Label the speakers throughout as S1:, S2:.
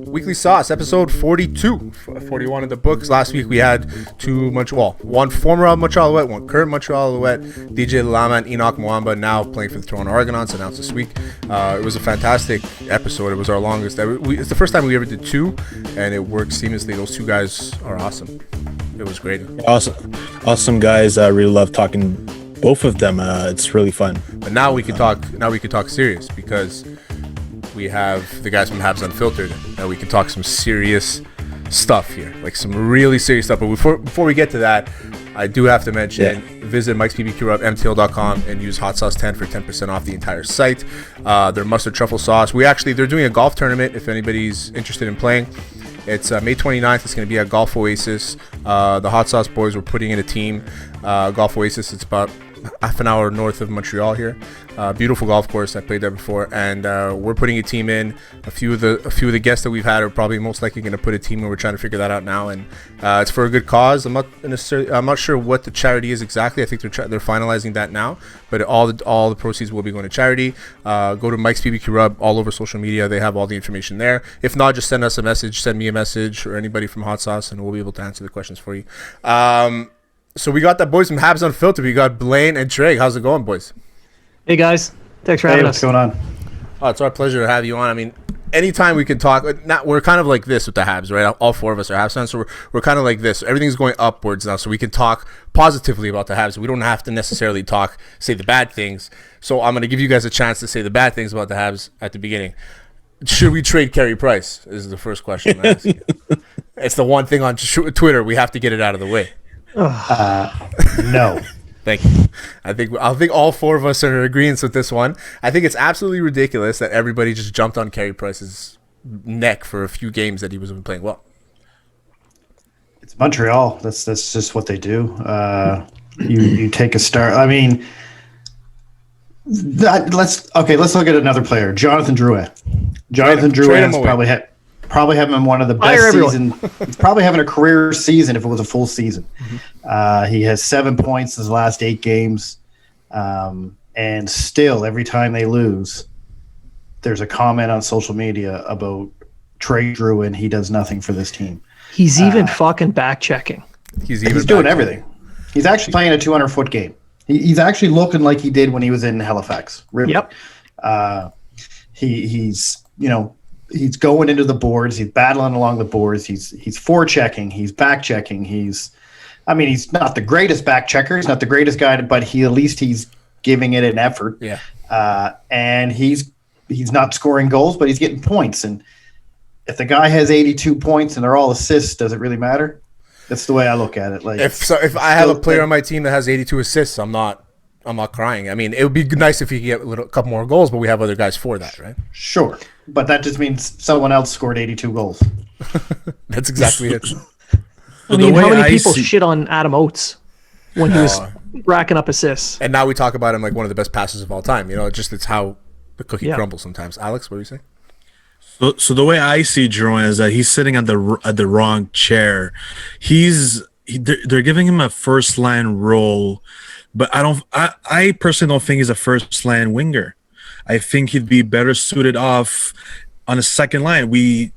S1: Weekly Sauce, episode 42. 41 in the books. Last week we had one former Montreal Alouette, one current Montreal Alouette, DJ Lama and Enoch Mwamba, now playing for the Toronto Argonauts, announced this week. It was a fantastic episode. It was our longest. It's the first time we ever did two, and it worked seamlessly. Those two guys are awesome. It was great.
S2: Awesome guys. I really love talking both of them. It's really fun.
S1: But now we can talk. Now we can talk serious because we have the guys from Habs Unfiltered. Now we can talk some serious stuff here, like some really serious stuff. But before we get to that, I do have to mention, visit Mike's BBQ up mtl.com and use hot sauce 10 for 10% off the entire site. Their mustard truffle sauce. They're doing a golf tournament if anybody's interested in playing. It's May 29th. It's going to be at Golf Oasis. The Hot Sauce Boys were putting in a team. Golf Oasis, it's about half an hour north of Montreal here. Beautiful golf course. I played there before, and we're putting a team in. A few of the guests that we've had are probably most likely going to put a team in. We're trying to figure that out now, and it's for a good cause. I'm not sure what the charity is exactly. I think they're finalizing that now, but all the proceeds will be going to charity. Go to Mike's BBQ Rub all over social media. They have all the information there. If not, just send us a message. Send me a message or anybody from Hot Sauce, and we'll be able to answer the questions for you. So we got the boys from Habs Unfiltered. We got Blaine and Trey. How's it going, boys?
S3: Hey guys, thanks for having us.
S4: What's going on?
S1: Oh, it's our pleasure to have you on. I mean, anytime we can talk, we're kind of like this with the Habs, right? All four of us are Habs fans, so we're kind of like this. Everything's going upwards now, so we can talk positively about the Habs. We don't have to necessarily say the bad things. So I'm going to give you guys a chance to say the bad things about the Habs at the beginning. Should we trade Carey Price? Is the first question I ask you. It's the one thing on Twitter. We have to get it out of the way.
S4: No.
S1: Thank you. I think all four of us are in agreement with this one. I think it's absolutely ridiculous that everybody just jumped on Carey Price's neck for a few games that he wasn't playing well.
S4: It's Montreal. That's just what they do. You take a start. I mean, let's look at another player, Jonathan Drouin. Jonathan Drouin is probably having one of the best seasons. He's probably having a career season if it was a full season. Mm-hmm. He has 7 points in his last 8 games. And still, every time they lose, there's a comment on social media about Trey Drouin. He does nothing for this team.
S3: He's even fucking back checking.
S4: He's doing everything. He's actually playing a 200-foot game. He's actually looking like he did when he was in Halifax. Really.
S3: Yep.
S4: He's going into the boards. He's battling along the boards. He's forechecking. He's back checking. He's not the greatest back checker. He's not the greatest guy, but at least he's giving it an effort.
S1: Yeah.
S4: And he's not scoring goals, but he's getting points. And if the guy has 82 points and they're all assists, does it really matter? That's the way I look at it. Like
S1: if I have a player on my team that has 82 assists, I'm not crying. I mean, it would be nice if he could get a couple more goals, but we have other guys for that, right?
S4: Sure. But that just means someone else scored 82 goals.
S1: That's exactly it.
S3: I mean, how many people shit on Adam Oates when he was racking up assists?
S1: And now we talk about him like one of the best passers of all time. It's how the cookie crumbles sometimes. Alex, what do you say?
S2: So the way I see Drouin is that he's sitting at the wrong chair. They're giving him a first line role, but I personally don't think he's a first line winger. I think he'd be better suited off on a second line. We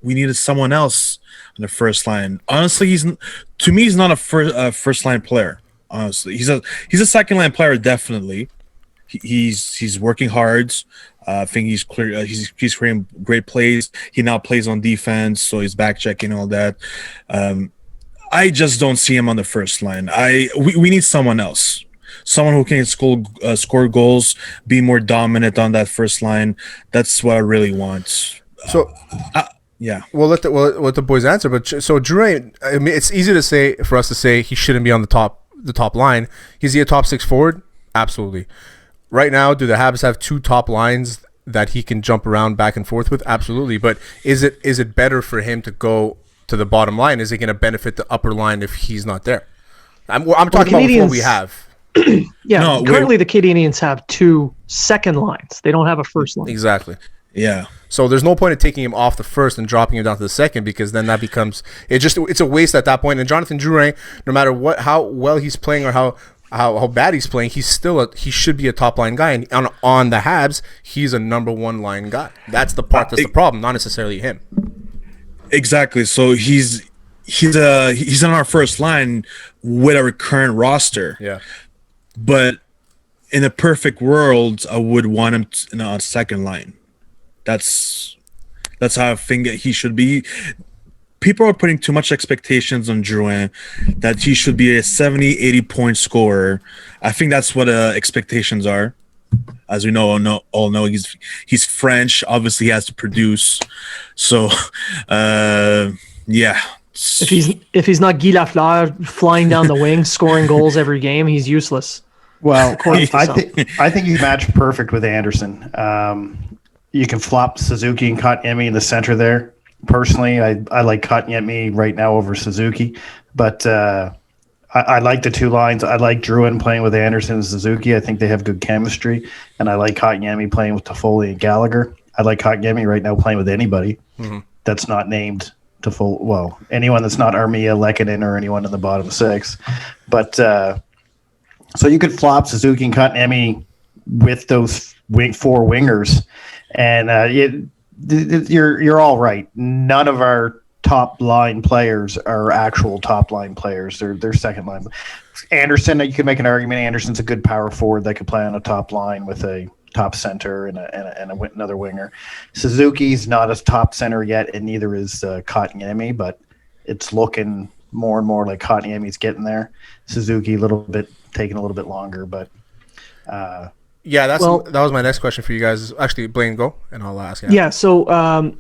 S2: needed someone else on the first line. Honestly, he's not a first line player. Honestly, he's a second line player definitely. He's working hard. I think he's clear. He's creating great plays. He now plays on defense, so he's back checking all that. I just don't see him on the first line. We need someone else. Someone who can score goals, be more dominant on that first line. That's what I really want.
S1: So,
S2: yeah.
S1: We'll let the boys answer. But so Drouin, I mean, it's easy for us to say he shouldn't be on the top line. Is he a top 6 forward? Absolutely. Right now, do the Habs have 2 top lines that he can jump around back and forth with? Absolutely. But is it better for him to go to the bottom line? Is it going to benefit the upper line if he's not there? I'm talking about what we have.
S3: Currently the Canadians have 2 second lines. They don't have a first line.
S1: Exactly.
S2: Yeah.
S1: So there's no point in taking him off the first and dropping him down to the second, because then that becomes it's a waste at that point. And Jonathan Drouin, no matter how well he's playing or how how bad he's playing, he should be a top line guy, and on the Habs, he's a number one line guy. That's the part that's the problem, not necessarily him.
S2: Exactly. So he's on our first line with our current roster.
S1: Yeah.
S2: But in a perfect world, I would want him on second line. That's how I think he should be. People are putting too much expectations on Drouin, that he should be a 70, 80-point scorer. I think that's what expectations are. As we all know, he's French. Obviously, he has to produce. So, yeah.
S3: If he's not Guy Lafleur flying down the wing, scoring goals every game, he's useless.
S4: Well, I think he's matched perfect with Anderson. You can flop Suzuki and Kotkaniemi in the center there. Personally, I like Kotkaniemi right now over Suzuki, but I like the two lines. I like Drouin playing with Anderson and Suzuki. I think they have good chemistry, and I like Kotkaniemi playing with Toffoli and Gallagher. I like Kotkaniemi right now playing with anybody that's not named Toffoli. Well, anyone that's not Armia, Lehkonen, or anyone in the bottom six. But so you could flop Suzuki and Kotkaniemi with those four wingers, and you're all right. None of our top line players are actual top line players. They're second line. Anderson, you could make an argument. Anderson's a good power forward that could play on a top line with a top center and another winger. Suzuki's not a top center yet, and neither is Kotkaniemi, but it's looking more and more like Kotkaniemi's getting there. Suzuki taking a little bit longer, but
S1: yeah, that was my next question for you guys. Actually, Blaine, go, and I'll ask.
S3: Yeah, so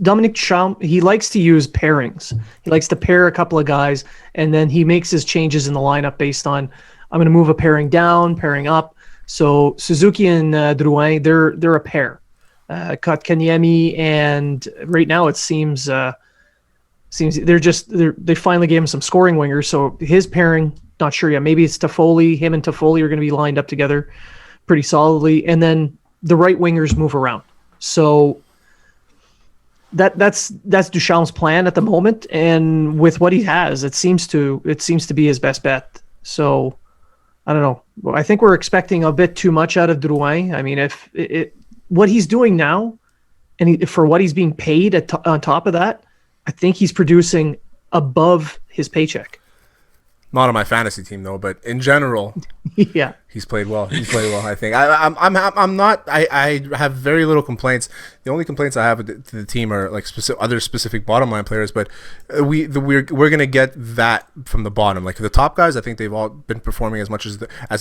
S3: Dominic Champ, he likes to use pairings. He likes to pair a couple of guys, and then he makes his changes in the lineup based on, I'm going to move a pairing down, pairing up. So Suzuki and Drouin, they're a pair. Kotkaniemi, and right now it seems they finally gave him some scoring wingers. So his pairing, not sure yet. Maybe it's Toffoli. Him and Toffoli are going to be lined up together pretty solidly, and then the right wingers move around. So that's Duchamp's plan at the moment, and with what he has, it seems to be his best bet. So I don't know. I think we're expecting a bit too much out of Drouin. I mean, what he's doing now, and for what he's being paid on top of that, I think he's producing above his paycheck.
S1: Not on my fantasy team though, but in general,
S3: yeah,
S1: he's played well. I think I have very little complaints. The only complaints I have with the team are like other specific bottom line players, but we're gonna get that from the bottom. Like the top guys, I think they've all been performing as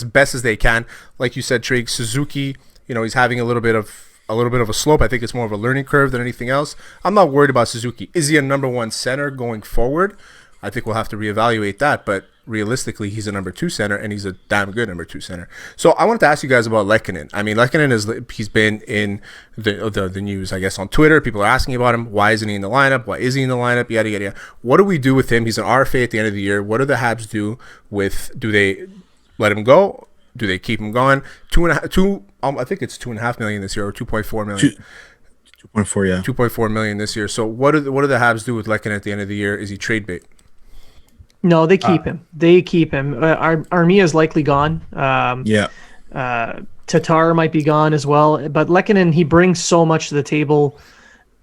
S1: best as they can. Like you said, Trig, Suzuki, he's having a little bit of a slope. I think it's more of a learning curve than anything else. I'm not worried about Suzuki. Is he a number one center going forward? I think we'll have to reevaluate that, but realistically, he's a number two center, and he's a damn good number two center. So I wanted to ask you guys about Lehkonen. I mean, Lehkonen he's been in the news, I guess, on Twitter. People are asking about him. Why isn't he in the lineup? Why is he in the lineup? Yada, yada, yada. What do we do with him? He's an RFA at the end of the year. What do the Habs do do they let him go? Do they keep him going? I think it's $2.5 million this year, or $2.4 million.
S2: 2.4, yeah.
S1: 2.4 million this year. So what do the Habs do with Lehkonen at the end of the year? Is he trade bait?
S3: No, they keep him. Armia is likely gone. Tatar might be gone as well. But Lehkonen, he brings so much to the table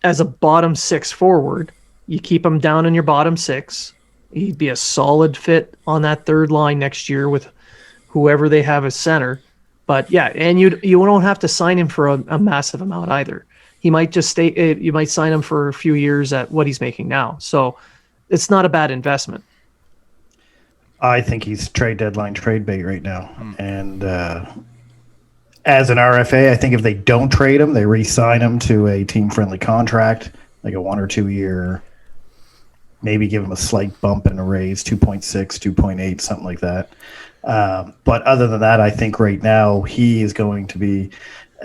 S3: as a bottom six forward. You keep him down in your bottom six. He'd be a solid fit on that third line next year with whoever they have as center. But yeah, and you don't have to sign him for a massive amount either. He might just stay. You might sign him for a few years at what he's making now. So it's not a bad investment.
S4: I think he's trade deadline trade bait right now. And as an RFA, I think if they don't trade him, they re-sign him to a team-friendly contract, like a 1 or 2 year, maybe give him a slight bump and a raise, 2.6, 2.8, something like that. But other than that, I think right now he is going to be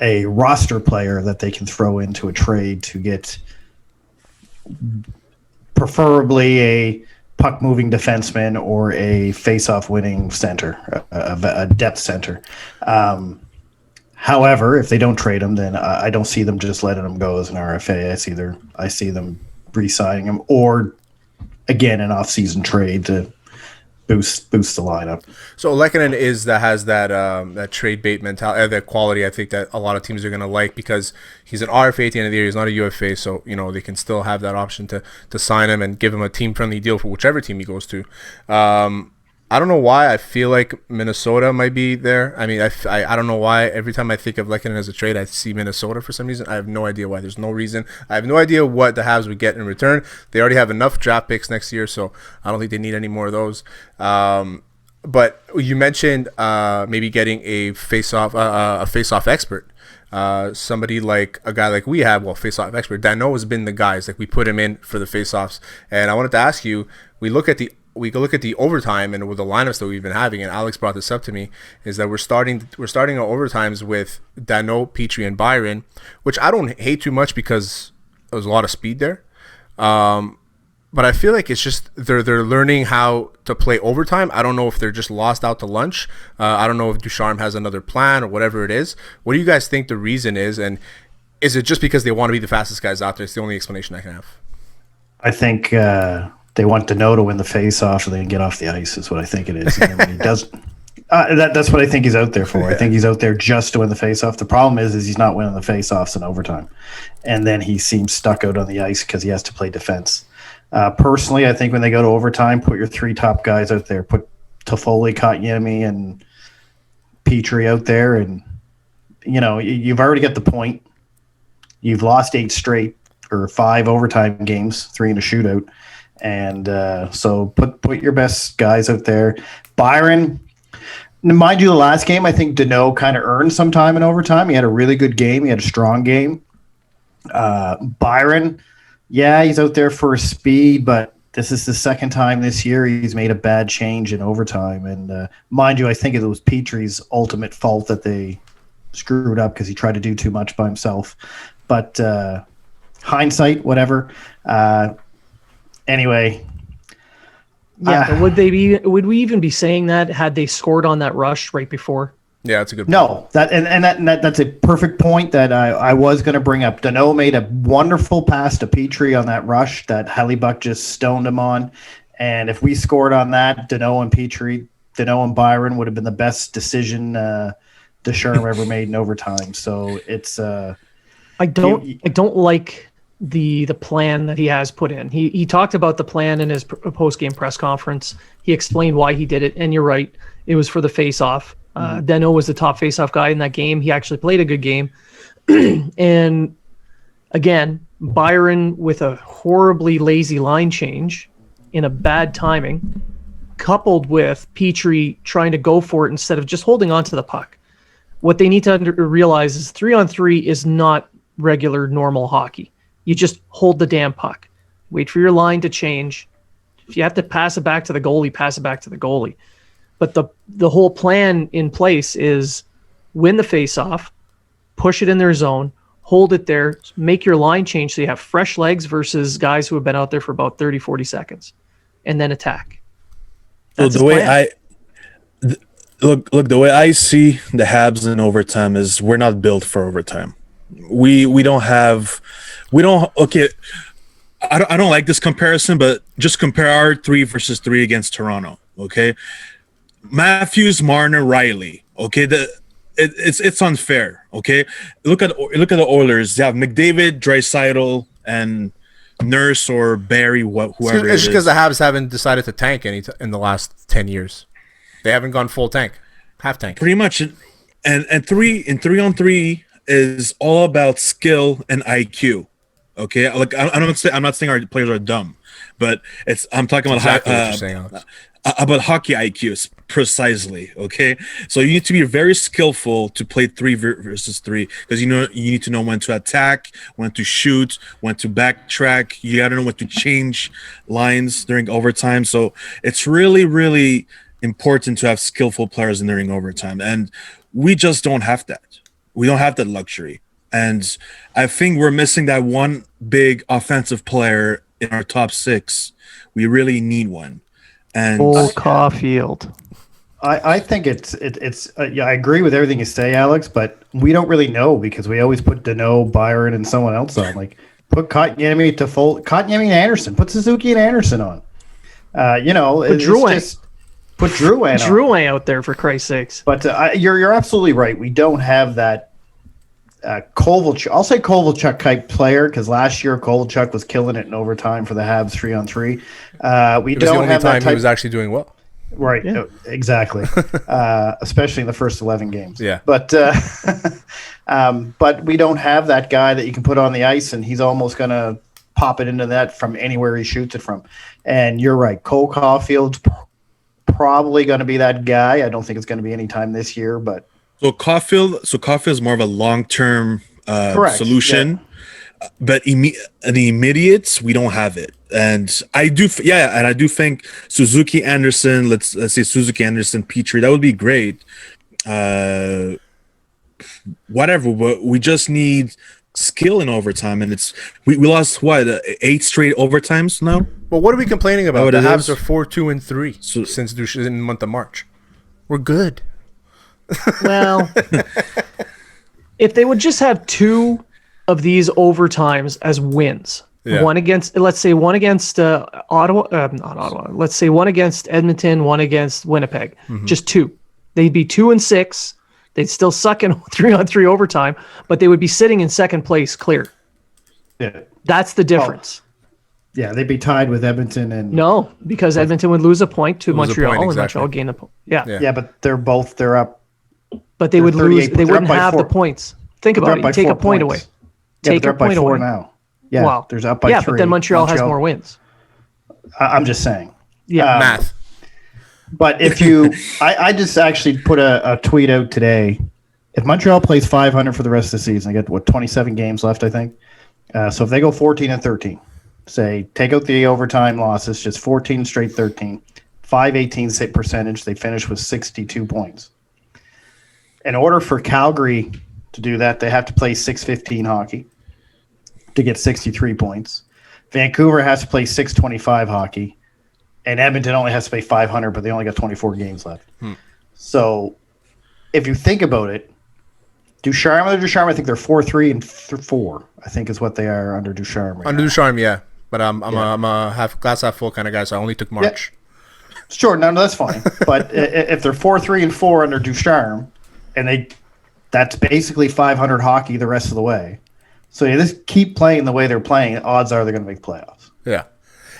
S4: a roster player that they can throw into a trade to get preferably a puck-moving defenseman or a face-off winning center, a depth center. However, if they don't trade him, then I don't see them just letting him go as an RFA. I see them re-signing him, or again an off-season trade to boosts the lineup.
S1: So Lehkonen has that trade bait mentality, that quality. I think that a lot of teams are going to like because he's an RFA at the end of the year. He's not a UFA, so they can still have that option to sign him and give him a team friendly deal for whichever team he goes to. I don't know why I feel like Minnesota might be there. I mean, I don't know why. Every time I think of Lehkonen as a trade, I see Minnesota for some reason. I have no idea why. There's no reason. I have no idea what the Habs would get in return. They already have enough draft picks next year, so I don't think they need any more of those. But you mentioned maybe getting a face-off expert. Somebody like a guy like we have, face-off expert. Danault has been the guys, like we put him in for the face-offs. And I wanted to ask you, we look at the overtime and with the lineups that we've been having, and Alex brought this up to me, is that we're starting our overtimes with Danault, Petrie, and Byron, which I don't hate too much because there's a lot of speed there. But I feel like it's just they're learning how to play overtime. I don't know if they're just lost out to lunch. I don't know if Ducharme has another plan or whatever it is. What do you guys think the reason is? And is it just because they want to be the fastest guys out there? It's the only explanation I can have.
S4: I think they want Danault to win the face-off so they can get off the ice is what I think it is. And when he does, that's what I think he's out there for. I think he's out there just to win the face-off. The problem is he's not winning the face-offs in overtime. And then he seems stuck out on the ice because he has to play defense. Personally, I think when they go to overtime, put your three top guys out there. Put Toffoli, Kotkaniemi, and Petrie out there. And, you've already got the point. You've lost 8 straight or 5 overtime games, 3 in a shootout. And so put your best guys out there. Byron, mind you, the last game, I think Danault kind of earned some time in overtime. He had a really good game. He had a strong game. Byron, yeah, he's out there for speed, but this is the second time this year he's made a bad change in overtime. And mind you, I think it was Petrie's ultimate fault that they screwed up because he tried to do too much by himself. But hindsight, whatever. Anyway.
S3: Yeah, but would we even be saying that had they scored on that rush right before?
S1: Yeah, that's a good point.
S4: No, that's a perfect point that I was going to bring up. Danault made a wonderful pass to Petrie on that rush that Hellebuck just stoned him on. And if we scored on that, Danault and Byron would have been the best decision Ducharme ever made in overtime. So it's
S3: I don't like the plan that he has put in. He talked about the plan in his post-game press conference. He explained why he did it, and you're right. It was for the face-off. Danault was the top face-off guy in that game. He actually played a good game. And again, Byron with a horribly lazy line change in a bad timing, coupled with Petrie trying to go for it instead of just holding on to the puck. What they need to realize is 3-on-3 is not regular, normal hockey. You just hold the damn puck. Wait for your line to change. If you have to pass it back to the goalie, pass it back to the goalie. But the whole plan in place is win the face-off, push it in their zone, hold it there, make your line change so you have fresh legs versus guys who have been out there for about 30, 40 seconds, and then attack.
S2: That's the way look, the way I see the Habs in overtime is we're not built for overtime. We don't okay. I don't like this comparison, but just compare our 3 versus 3 against Toronto. Okay, Matthews, Marner, Riley. Okay, it's unfair. Okay, look at the Oilers. They have McDavid, Draisaitl, and Nurse or Barry, whoever.
S1: It's just because the Habs haven't decided to tank in the last 10 years. They haven't gone full tank, half tank.
S2: Pretty much, and 3-on-3 is all about skill and IQ. Okay, like I'm not saying our players are dumb, but I'm talking about
S1: exactly what you're saying,
S2: about hockey IQs precisely. Okay, so you need to be very skillful to play 3 versus 3 because you need to know when to attack, when to shoot, when to backtrack. You got to know when to change lines during overtime. So it's really, really important to have skillful players during overtime, and we just don't have that. We don't have that luxury. And I think we're missing that one big offensive player in our top 6. We really need one. And
S3: Caulfield.
S4: I think it's yeah, I agree with everything you say, Alex, but we don't really know because we always put Danault, Byron, and someone else on. Like put Kotkaniemi and Anderson. Put Suzuki and Anderson on. It's just Put Drouin
S3: out there for Christ's sakes.
S4: But you're absolutely right. We don't have that Kovalchuk. I'll say Kovalchuk type player because last year Kovalchuk was killing it in overtime for the Habs 3-on-3. We don't have that type.
S1: He was actually doing well.
S4: Right, yeah. Exactly. Especially in the first 11 games.
S1: Yeah.
S4: But we don't have that guy that you can put on the ice, and he's almost going to pop it into that from anywhere he shoots it from. And you're right, Cole Caulfield's probably going to be that guy. I don't think it's going to be anytime this year, but
S2: So Caulfield's more of a long-term solution, but the immediates we don't have it, and I do think Suzuki Anderson. Let's say Suzuki Anderson, Petrie. That would be great. Whatever, but we just need skill in overtime, and we lost 8 straight overtimes now.
S1: Well, what are we complaining about? The Habs are 4-2-3 since in the month of March. We're good.
S3: Well, if they would just have 2 of these overtimes as wins, one against Ottawa, not Ottawa. Let's say one against Edmonton, one against Winnipeg. Just 2. They'd be 2-6. They'd still suck in 3-on-3 overtime, but they would be sitting in second place clear.
S4: Yeah,
S3: that's the difference.
S4: Yeah, they'd be tied with Edmonton and
S3: no, because Edmonton would lose a point to Montreal, and Montreal gain a point. Yeah,
S4: but they're up.
S3: But they would lose. They wouldn't have the points. Think about it. You take a point away.
S4: Take a point away now. Yeah,
S3: wow.
S4: There's up by 3.
S3: Yeah, but then Montreal has more wins.
S4: I'm just saying.
S3: Yeah,
S1: math.
S4: But if you, I just actually put a tweet out today. If Montreal plays 500 for the rest of the season, they got 27 games left, I think. So if they go 14-13, say take out the overtime losses, just 14 straight 13, 518 percentage, they finish with 62 points. In order for Calgary to do that, they have to play 6-15 hockey to get 63 points. Vancouver has to play 6-25 hockey. And Edmonton only has to play 500, but they only got 24 games left. So if you think about it, Ducharme, I think they're 4-3 and 4. I think is what they are under Ducharme.
S1: Under Ducharme, yeah. But I'm a glass half full kind of guy, so I only took March.
S4: Yeah. Sure, no, that's fine. But if they're 4-3 and 4 under Ducharme, and that's basically 500 hockey the rest of the way. So you just keep playing the way they're playing. Odds are they're going to make playoffs.
S1: Yeah.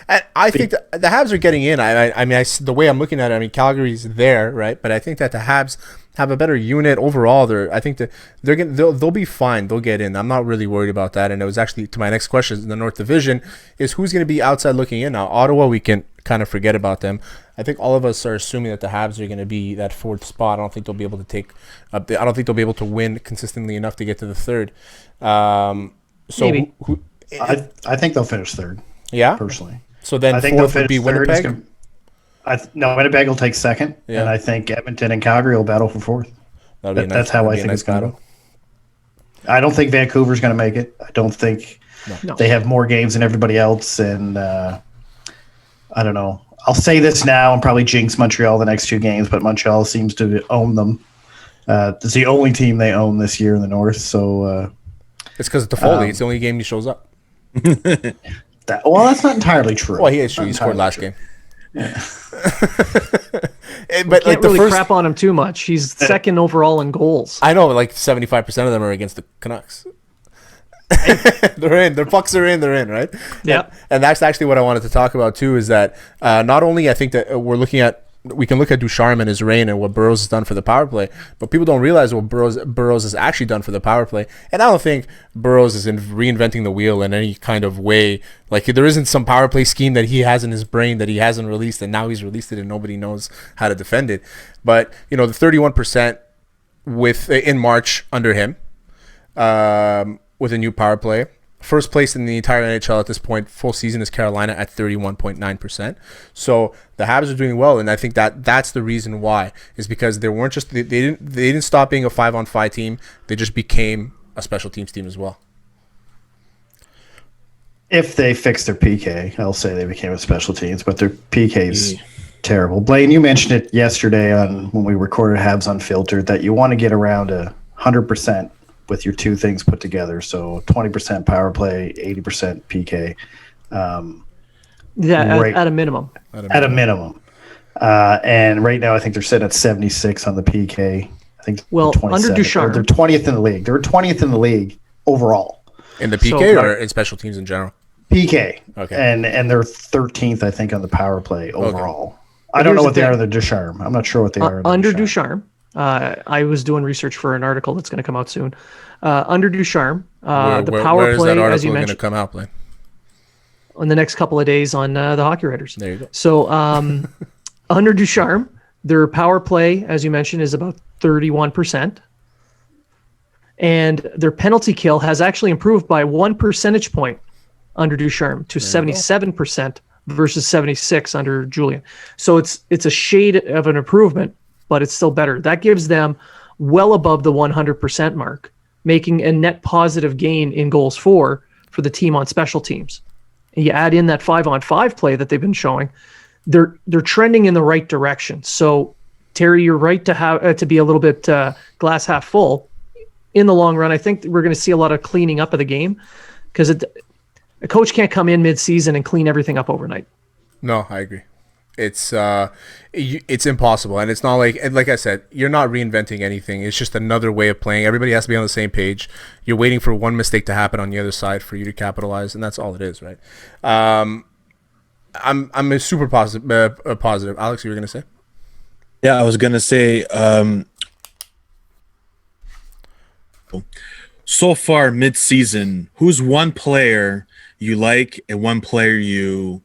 S1: And I think the Habs are getting in. I mean, the way I'm looking at it, I mean, Calgary's there, right? But I think that the Habs have a better unit overall. I think that they'll be fine. They'll get in. I'm not really worried about that. And it was actually to my next question in the North Division is who's going to be outside looking in now. Ottawa, we can kind of forget about them. I think all of us are assuming that the Habs are going to be that 4th spot. I don't think they'll be able to I don't think they'll be able to win consistently enough to get to the 3rd. So
S3: maybe.
S4: I think they'll finish 3rd.
S1: Yeah,
S4: personally.
S1: So then I think 4th would be Winnipeg?
S4: Winnipeg will take 2nd, and I think Edmonton and Calgary will battle for 4th. That's how I think it's going to go. I don't think Vancouver's going to make it. I don't think they have more games than everybody else, and I don't know. I'll say this now and probably jinx Montreal the next 2 games, but Montreal seems to own them. It's the only team they own this year in the North, so...
S1: it's because of Toffoli. It's the only game he shows up.
S4: That's not entirely true.
S1: Well, he scored last game.
S3: Yeah. But can't really crap on him too much. He's 2nd overall in goals.
S1: I know, like 75% of them are against the Canucks. They're in. Their pucks are in. They're in, right?
S3: Yeah.
S1: And that's actually what I wanted to talk about too. Is that not only I think that we can look at Ducharme and his reign and what Burrows has done for the power play, but people don't realize what Burrows has actually done for the power play. And I don't think Burrows is reinventing the wheel in any kind of way. Like there isn't some power play scheme that he has in his brain that he hasn't released, and now he's released it and nobody knows how to defend it. But the 31% in March under him with a new power play. First place in the entire NHL at this point, full season, is Carolina at 31.9%. So the Habs are doing well, and I think that's the reason why is because they weren't just they didn't stop being a 5-on-5 team. They just became a special teams team as well.
S4: If they fix their PK, I'll say they became a special teams, but their PK is terrible. Blaine, you mentioned it yesterday when we recorded Habs Unfiltered that you want to get around 100%. With your 2 things put together, so 20% power play, 80% PK.
S3: At a minimum.
S4: At a minimum. And right now, I think they're sitting at 76 on the PK. I think
S3: under Ducharme,
S4: they're 20th in the league. They're 20th in the league overall.
S1: In the PK or in special teams in general?
S4: PK.
S1: Okay.
S4: And they're 13th, I think, on the power play overall. Okay. I don't know what they are in the Ducharme. I'm not sure what they are.
S3: Under Ducharme. I was doing research for an article that's going to come out soon. Under Ducharme, the power play, as you mentioned, going to
S1: come out, Blaine?
S3: In the next couple of days on the Hockey Writers.
S1: There you go.
S3: So under Ducharme, their power play, as you mentioned, is about 31%. And their penalty kill has actually improved by 1 percentage point under Ducharme to 77% versus 76 under Julien. So it's a shade of an improvement, but it's still better. That gives them well above the 100% mark, making a net positive gain in goals for the team on special teams. And you add in that 5-on-5 play that they've been showing, they're trending in the right direction. So Terry, you're right to have to be a little bit glass half full. In the long run, I think we're going to see a lot of cleaning up of the game, because a coach can't come in mid-season and clean everything up overnight.
S1: No, I agree. It's impossible, and it's not like I said, you're not reinventing anything. It's just another way of playing. Everybody has to be on the same page. You're waiting for one mistake to happen on the other side for you to capitalize, and that's all it is, right? I'm a super positive. Alex, you were gonna say?
S2: Yeah, I was gonna say. So far, mid-season, who's one player you like and one player you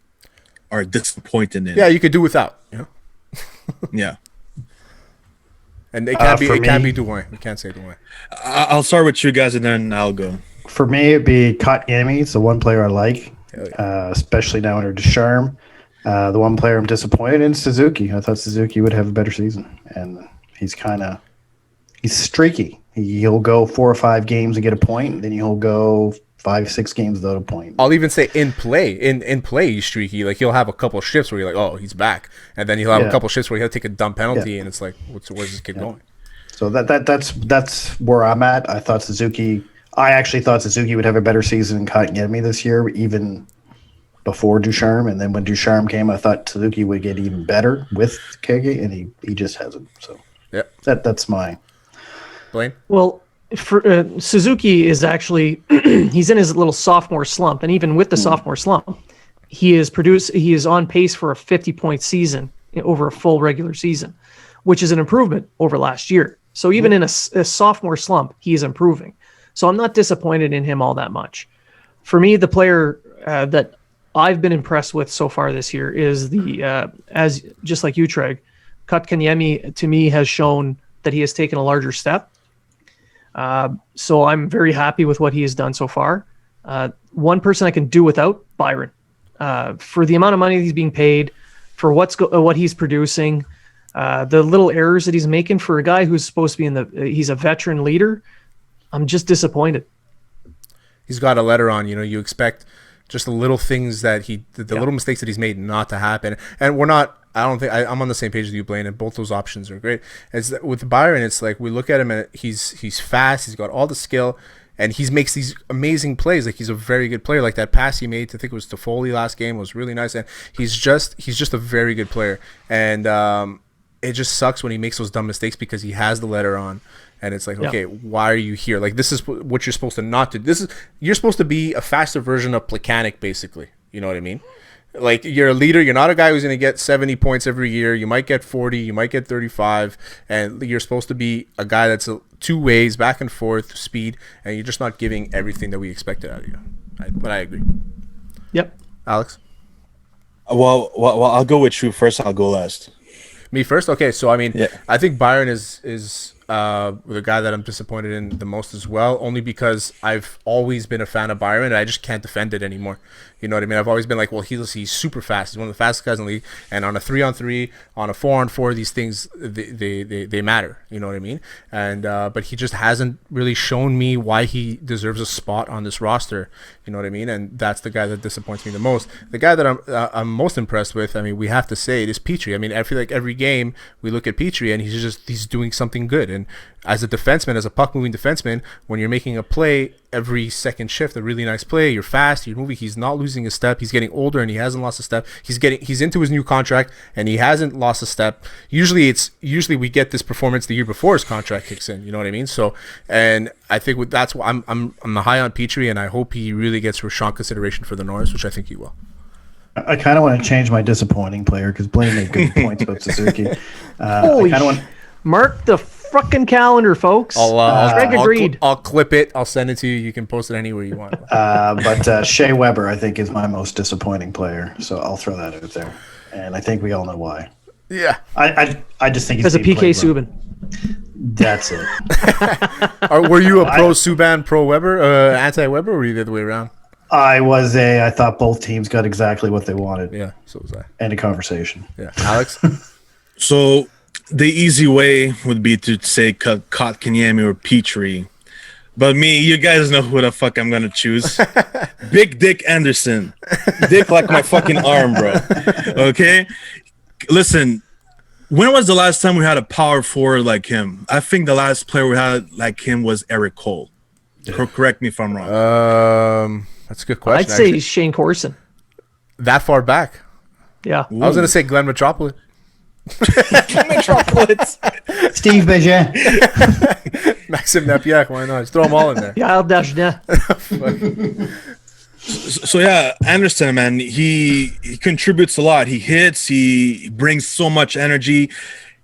S2: are disappointed in?
S1: Yeah, you could do without.
S2: Yeah.
S1: And it can't be Drouin. We can't say Drouin.
S2: I'll start with you guys and then I'll go.
S4: For me, it'd be Kotkaniemi. It's the one player I like, especially now under Ducharme. The one player I'm disappointed in is Suzuki. I thought Suzuki would have a better season, and he's streaky. He'll go 4 or 5 games and get a point, and then he'll go 5-6 games without a point.
S1: I'll even say in play, he's streaky. Like, he'll have a couple of shifts where you're like, oh, he's back, and then he'll have a couple of shifts where he'll take a dumb penalty, and it's like, where's this kid going?
S4: So that's where I'm at. I actually thought Suzuki would have a better season than Kotkaniemi this year, even before Ducharme, and then when Ducharme came, I thought Suzuki would get even better with Kege, and he just hasn't. So that's my.
S1: Blaine?
S3: Well, for Suzuki is actually he's in his little sophomore slump, and even with the sophomore slump, he is on pace for a 50-point season over a full regular season, which is an improvement over last year. So even in a sophomore slump, he is improving. So I'm not disappointed in him all that much. For me, the player that I've been impressed with so far this year is as just like you, Treg, Kotkaniemi to me has shown that he has taken a larger step. So I'm very happy with what he has done so far. One person I can do without, Byron. For the amount of money he's being paid, for what he's producing, the little errors that he's making for a guy who's supposed to be he's a veteran leader, I'm just disappointed.
S1: He's got a letter on, you expect just the little things that little mistakes that he's made not to happen. And I'm on the same page as you, Blaine, and both those options are great. With Byron, it's like we look at him and he's fast, he's got all the skill, and he makes these amazing plays. Like, he's a very good player. Like that pass he made, I think it was to Foley last game, was really nice, and he's just a very good player. And it just sucks when he makes those dumb mistakes because he has the letter on. And it's like, okay, why are you here? Like, this is what you're supposed to not do. You're supposed to be a faster version of Plekanec, basically. You know what I mean? Like, you're a leader. You're not a guy who's going to get 70 points every year. You might get 40. You might get 35. And you're supposed to be a guy that's two ways, back and forth, speed. And you're just not giving everything that we expected out of you. But I agree.
S3: Yep.
S1: Alex?
S2: Well, I'll go with you first. I'll go last.
S1: Me first? Okay, so, I think Byron is the guy that I'm disappointed in the most as well, only because I've always been a fan of Byron and I just can't defend it anymore. You know what I mean? I've always been like, well, he's super fast. He's one of the fastest guys in the league, and on a 3-on-3, on a 4-on-4, these things they matter. You know what I mean? And but he just hasn't really shown me why he deserves a spot on this roster. You know what I mean? And that's the guy that disappoints me the most. The guy that I'm most impressed with, we have to say it, is Petrie. I feel like every game we look at Petrie and he's doing something good. And as a defenseman, as a puck-moving defenseman, when you're making a play every second shift, a really nice play, you're fast, you're moving, he's not losing a step, he's getting older and he hasn't lost a step. He's into his new contract and he hasn't lost a step. Usually we get this performance the year before his contract kicks in, you know what I mean? So, and I think that's why I'm high on Petrie, and I hope he really gets strong consideration for the Norris, which I think he will.
S4: I kind of want to change my disappointing player because Blaine made good points about Suzuki.
S3: Mark the frickin' calendar, folks. Greg agreed.
S1: I'll clip it. I'll send it to you. You can post it anywhere you want.
S4: But Shea Weber, I think, is my most disappointing player. So I'll throw that out there. And I think we all know why.
S1: Yeah.
S4: I just think he's
S3: as a PK Subban.
S4: That's it.
S1: Were you a pro Subban, pro Weber, anti-Weber, or were you the other way around?
S4: I thought both teams got exactly what they wanted.
S1: Yeah, so was I.
S4: End of conversation.
S1: Yeah. Alex?
S2: So the easy way would be to say Kotkaniemi or Petrie. But me, you guys know who the fuck I'm going to choose. Big Dick Anderson. Dick like my fucking arm, bro. Okay? Listen, when was the last time we had a power forward like him? I think the last player we had like him was Eric Cole. Correct me if I'm wrong.
S1: That's a good question.
S3: I'd say Shane Corson.
S1: That far back?
S3: Yeah.
S1: Ooh. I was going to say Glenn Metropolis.
S4: Steve Bejean.
S1: Maxim Napiak, why not? Just throw them all in there.
S3: Yeah, Dashna.
S2: So yeah, Anderson, man, he contributes a lot. He hits, he brings so much energy.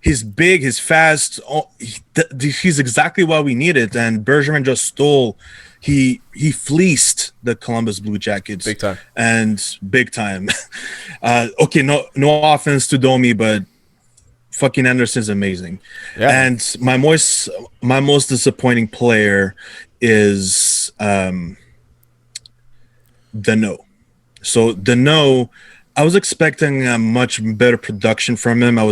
S2: He's big, he's fast. He's exactly what we needed. And Bergevin just stole. He fleeced the Columbus Blue Jackets
S1: big time.
S2: Okay, no offense to Domi, but fucking Anderson's amazing. Yeah. And my most disappointing player is Danault. So Danault, I was expecting a much better production from him. I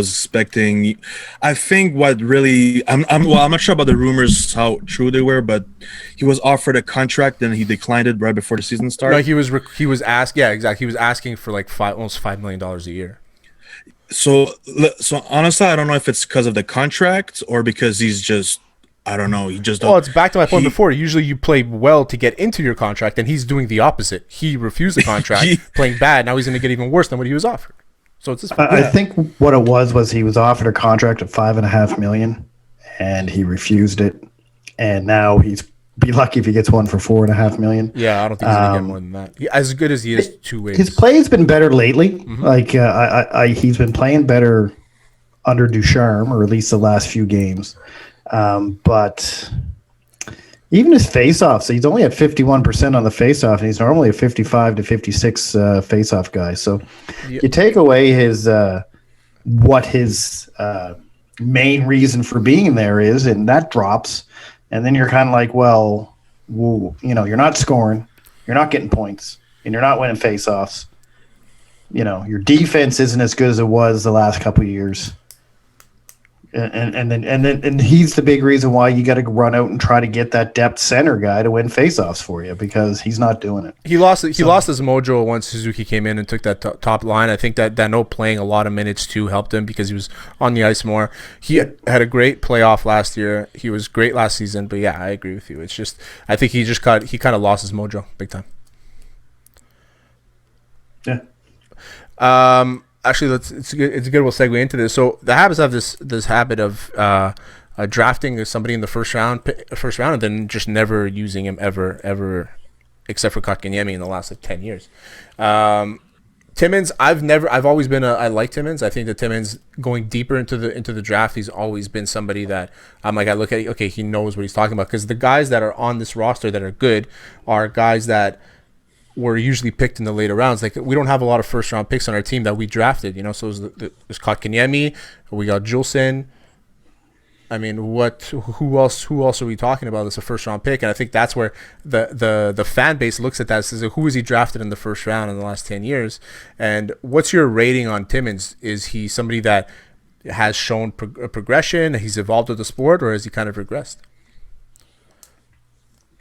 S2: think what really, I'm not sure about the rumors, how true they were, but he was offered a contract and he declined it right before the season started.
S1: No, he was asked, yeah, exactly. He was asking for like almost $5 million a year.
S2: So honestly, I don't know if it's because of the contract or because he's just, I don't know. He just don't.
S1: Well, it's back to my point before. Usually you play well to get into your contract, and he's doing the opposite. He refused the contract, playing bad. Now he's going to get even worse than what he was offered. So it's
S4: I think what it was he was offered a contract of $5.5 million, and he refused it. And now he's be lucky if he gets one for $4.5 million.
S1: Yeah, I don't think he's going to get more than that. As good as he is, two ways.
S4: His play has been better lately. Mm-hmm. Like he's been playing better under Ducharme, or at least the last few games. But even his face-offs, he's only at 51% on the face-off, and he's normally a 55 to 56 face-off guy. So you take away his what his main reason for being there is, and that drops. And then you're kind of like, well, you're not scoring, you're not getting points, and you're not winning face-offs. Your defense isn't as good as it was the last couple of years. And then he's the big reason why you got to run out and try to get that depth center guy to win faceoffs for you, because he's not doing it.
S1: He lost his mojo once Suzuki came in and took that top line. I think that Danault playing a lot of minutes too helped him because he was on the ice more. He had a great playoff last year. He was great last season. But yeah, I agree with you. It's just I think he kind of lost his mojo big time.
S4: Yeah.
S1: Actually, it's a good. We'll segue into this. So the Habs have this habit of drafting somebody in the first round, and then just never using him ever, except for Kotkaniemi in the last 10 years. Timmins, I've always been I like Timmins. I think that Timmins going deeper into the draft, he's always been somebody that I'm like, I look at, okay, he knows what he's talking about, because the guys that are on this roster that are good are guys that were usually picked in the later rounds. Like, we don't have a lot of first round picks on our team that we drafted, so there's Kotkaniemi, we got Juleson. I mean, who else are we talking about as a first round pick? And I think that's where the fan base looks at that and says, who is he drafted in the first round in the last 10 years? And what's your rating on Timmins? Is he somebody that has shown progression, he's evolved with the sport, or has he kind of regressed?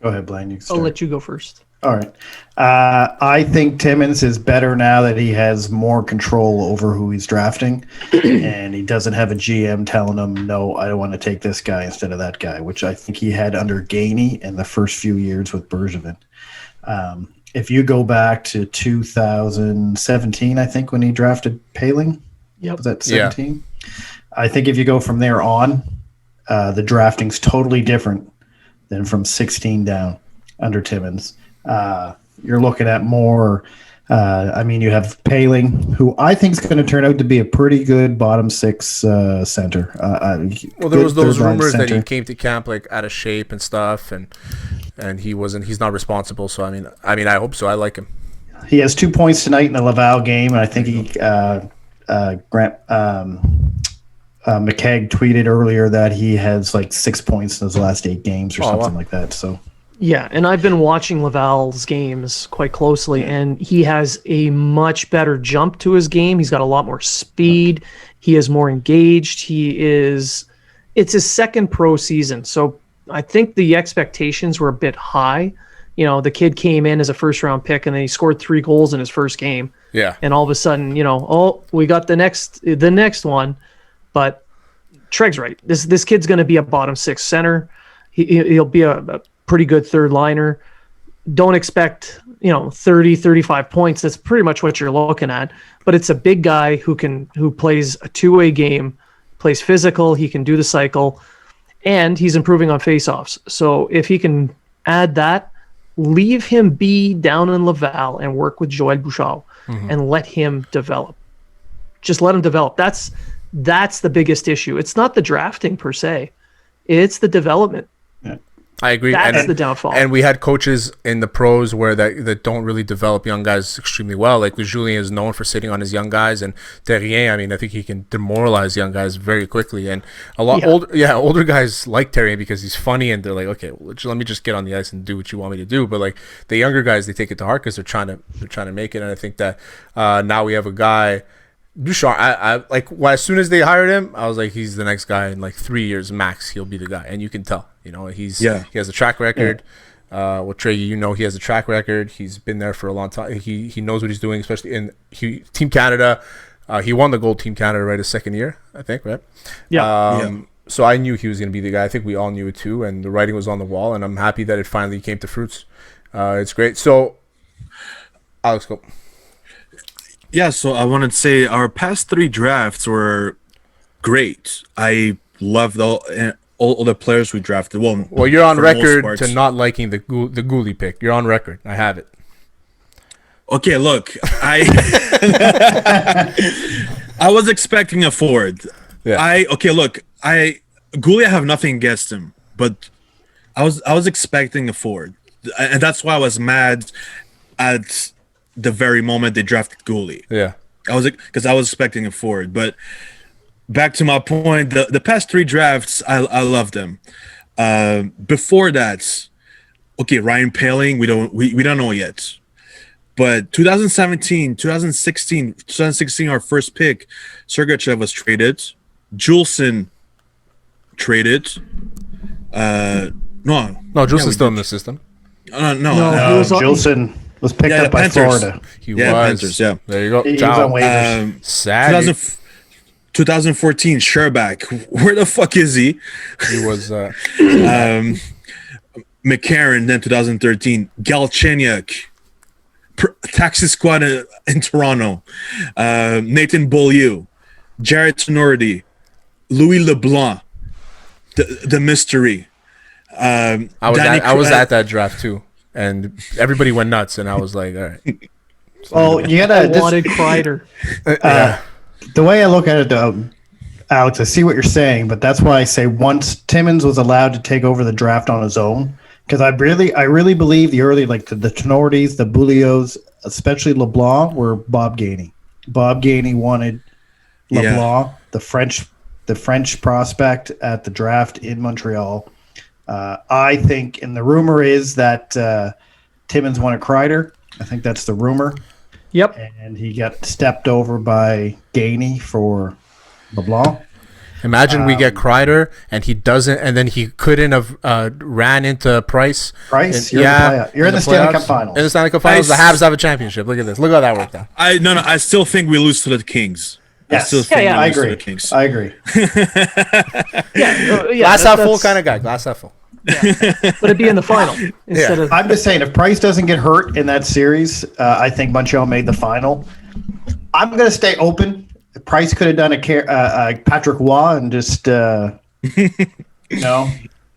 S4: Go ahead, Blaine.
S3: I'll let you go first.
S4: All right. I think Timmins is better now that he has more control over who he's drafting, and he doesn't have a GM telling him, no, I don't want to take this guy instead of that guy, which I think he had under Gainey in the first few years with Bergevin. If you go back to 2017, I think, when he drafted Paling, was that 17? Yeah. I think if you go from there on, the drafting's totally different than from 16 down under Timmins. You're looking at more. You have Paling, who I think is going to turn out to be a pretty good bottom six center.
S1: Well, there was those rumors that he came to camp like out of shape and stuff, and he's not responsible. So I hope so. I like him.
S4: He has 2 points tonight in the Laval game, and I think McKegg tweeted earlier that he has like 6 points in his last 8 games or something like that. So.
S3: Yeah, and I've been watching Laval's games quite closely, and he has a much better jump to his game. He's got a lot more speed. He is more engaged. It's his second pro season, so I think the expectations were a bit high. You know, the kid came in as a first-round pick, and then he scored 3 goals in his first game.
S1: Yeah.
S3: And all of a sudden, we got the next one. But Treg's right. This kid's going to be a bottom 6 center. He'll be a pretty good third liner. Don't expect 30, 35 points. That's pretty much what you're looking at. But it's a big guy who plays a two-way game, plays physical. He can do the cycle, and he's improving on faceoffs. So if he can add that, leave him be down in Laval and work with Joël Bouchard and let him develop. Just let him develop. That's the biggest issue. It's not the drafting per se. It's the development.
S1: I agree.
S3: That's the downfall.
S1: And we had coaches in the pros where that don't really develop young guys extremely well. Like Julien is known for sitting on his young guys, and Terrien, I think he can demoralize young guys very quickly. And a lot older guys like Terrien because he's funny, and they're like, okay, well, let me just get on the ice and do what you want me to do. But like the younger guys, they take it to heart because they're trying to make it. And I think that now we have a guy. Bouchard, as soon as they hired him, I was like, he's the next guy in like 3 years max. He'll be the guy, and you can tell. He has a track record. Trey, he has a track record. He's been there for a long time. He knows what he's doing, especially in Team Canada. He won the gold Team Canada his second year, I think, right?
S3: Yeah.
S1: So I knew he was going to be the guy. I think we all knew it too, and the writing was on the wall. And I'm happy that it finally came to fruits. It's great. So, Alex, go.
S2: Yeah, so I wanted to say our past 3 drafts were great. I loved all the players we drafted. Well,
S1: you're on record to not liking the Goulet pick. You're on record. I have it.
S2: Okay, look, I was expecting a forward. Yeah. Goulet, I have nothing against him, but I was expecting a forward, and that's why I was mad at the very moment they drafted Goulet.
S1: Yeah.
S2: I was expecting a forward, but back to my point, the past 3 drafts, I loved them. Before that, Ryan Paling, we don't know yet. But 2017, 2016, our first pick, Sergachev was traded. Juleson traded.
S1: Juleson's still in the system.
S4: Juleson was picked up by
S2: Panthers.
S4: Florida.
S1: He was.
S2: Panthers, yeah.
S1: There you go.
S4: He was on waivers.
S1: Sad.
S2: 2014, Sherbak. Where the fuck is he?
S1: He was.
S2: McCarron, then 2013. Galchenyuk. Taxi Squad in Toronto. Nathan Beaulieu. Jared Tenorti. Louis LeBlanc. The mystery.
S1: I was at that draft too. And everybody went nuts, and I was like, all right.
S3: I wanted Kreider.
S4: The way I look at it, though, Alex, I see what you're saying, but that's why I say once Timmins was allowed to take over the draft on his own, because I really believe the early, like the Tenortis, the Beaulieus, especially LeBlanc, were Bob Gainey. Bob Gainey wanted LeBlanc, the French prospect at the draft in Montreal. I think, and the rumor is that Timmins wanted Kreider. I think that's the rumor.
S3: Yep.
S4: And he got stepped over by Gainey for LeBlanc.
S1: Imagine we get Kreider and he doesn't, and then he couldn't have ran into Price.
S4: You're in the Stanley Cup Finals.
S1: In the Stanley Cup Finals, the Habs have a championship. Look at this. Look how that worked out.
S2: I still think we lose to the Kings.
S4: Yes.
S2: I still think we
S4: I
S2: lose to
S4: agree.
S2: the Kings.
S4: I agree.
S1: Glass half full kind of guy. Glass half full.
S3: Yeah. But it'd be in the final instead of.
S4: I'm just saying, if Price doesn't get hurt in that series, I think Montreal made the final. I'm going to stay open. Price could have done a Patrick Waugh and just, took him to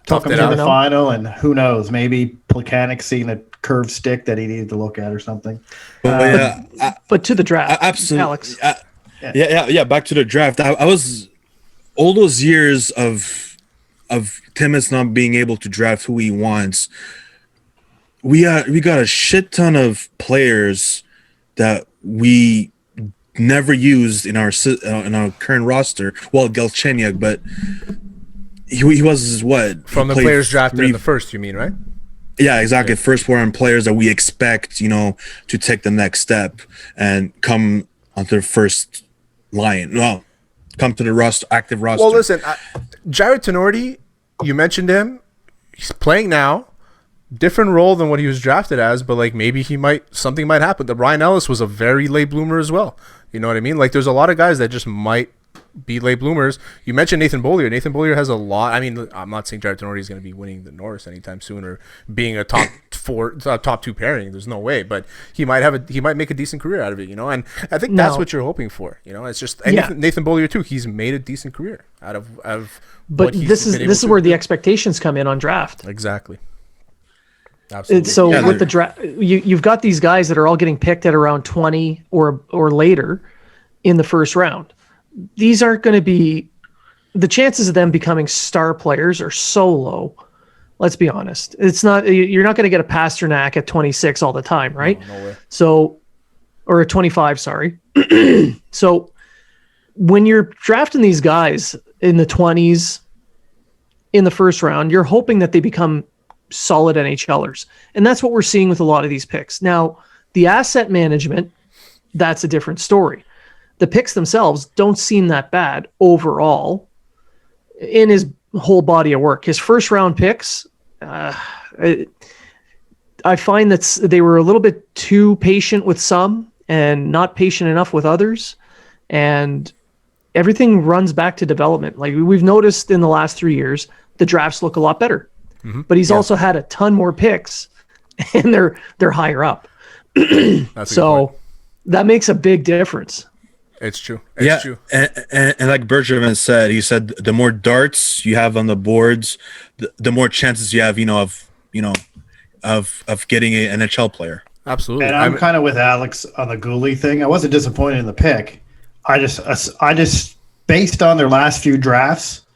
S4: the final. And who knows, maybe Plekanec seeing a curved stick that he needed to look at or something.
S3: But to the draft,
S2: absolutely,
S3: Alex.
S2: Yeah. Back to the draft. I was all those years of Timmins not being able to draft who he wants. We got a shit ton of players that we never used in our current roster. Well, Galchenyuk, but he was what
S1: from the players drafted in the first. You mean, right?
S2: Yeah, exactly. Yeah. First foreign players that we expect, to take the next step and come onto the first line. Well, come to the active roster.
S1: Well, listen, Jared Tenorti, you mentioned him. He's playing now. Different role than what he was drafted as, but like maybe something might happen. The Brian Ellis was a very late bloomer as well. You know what I mean? Like there's a lot of guys that just might be late bloomers. You mentioned Nathan Beaulieu. Nathan Beaulieu has a lot. I mean, I'm not saying Jared Tenorti is going to be winning the Norris anytime soon or being a top two pairing. There's no way, but he might make a decent career out of it. And I think that's what you're hoping for. It's just Nathan Beaulieu too. He's made a decent career out of.
S3: But this is where the expectations come in on draft.
S1: Exactly. Absolutely.
S3: So with the draft, you've got these guys that are all getting picked at around 20 or later in the first round. These aren't going to be the chances of them becoming star players are so low. Let's be honest. You're not going to get a Pasternak at 26 all the time, right?
S1: No way.
S3: So, or a 25, sorry. So when you're drafting these guys in the 20s in the first round, you're hoping that they become solid NHLers. And that's what we're seeing with a lot of these picks. Now, the asset management, that's a different story. The picks themselves don't seem that bad overall in his whole body of work. His first round picks, I find that they were a little bit too patient with some and not patient enough with others. And everything runs back to development. Like we've noticed in the last 3 years, the drafts look a lot better. But he's also had a ton more picks, and they're higher up. So that makes a big difference.
S1: It's true. It's true.
S2: And like Bergevin said, he said the more darts you have on the boards, the more chances you have, of getting an NHL player.
S1: Absolutely.
S4: And I'm kind of with Alex on the Gooley thing. I wasn't disappointed in the pick. I just based on their last few drafts.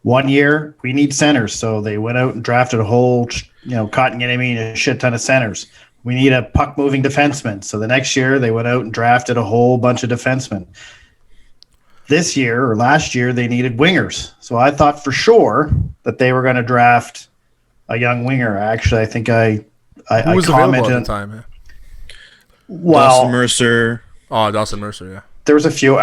S4: 1 year, we need centers, so they went out and drafted a whole, Kotkaniemi and a shit ton of centers. We need a puck-moving defenseman, so the next year they went out and drafted a whole bunch of defensemen. This year or last year, they needed wingers, so I thought for sure that they were going to draft a young winger. Actually, I think I
S1: was available at the time. Yeah.
S4: Well,
S2: Dawson Mercer.
S1: Oh, Dawson Mercer, yeah.
S4: There was a few.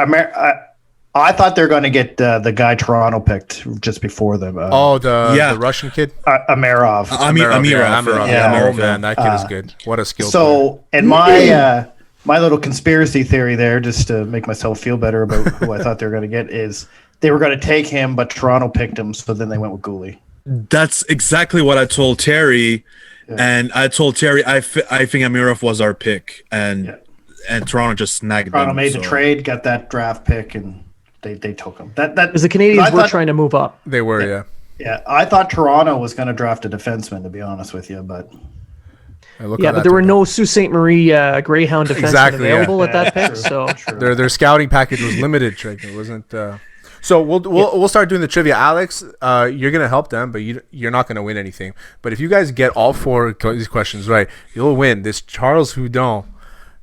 S4: I thought they were going to get the guy Toronto picked just before them.
S1: The Russian kid?
S4: Amirov.
S2: Amirov.
S1: Yeah, man, that kid is good. What a skill player.
S4: And my little conspiracy theory there, just to make myself feel better about who I thought they were going to get, is they were going to take him, but Toronto picked him, so then they went with Gooley.
S2: That's exactly what I told Terry, and I told Terry I think Amirov was our pick, and Toronto just snagged him.
S4: Toronto made the trade, got that draft pick, and they took him. That
S3: because the Canadians were trying to move up.
S1: They were,
S4: yeah. I thought Toronto was going to draft a defenseman, to be honest with you, but
S3: but there were no Sault Ste. Marie Greyhound defensemen available at that pick. So
S1: their scouting package was limited. Trick. It wasn't. So we'll start doing the trivia. Alex, you're gonna help them, but you're not gonna win anything. But if you guys get all four of these questions right, you'll win this Charles Hudon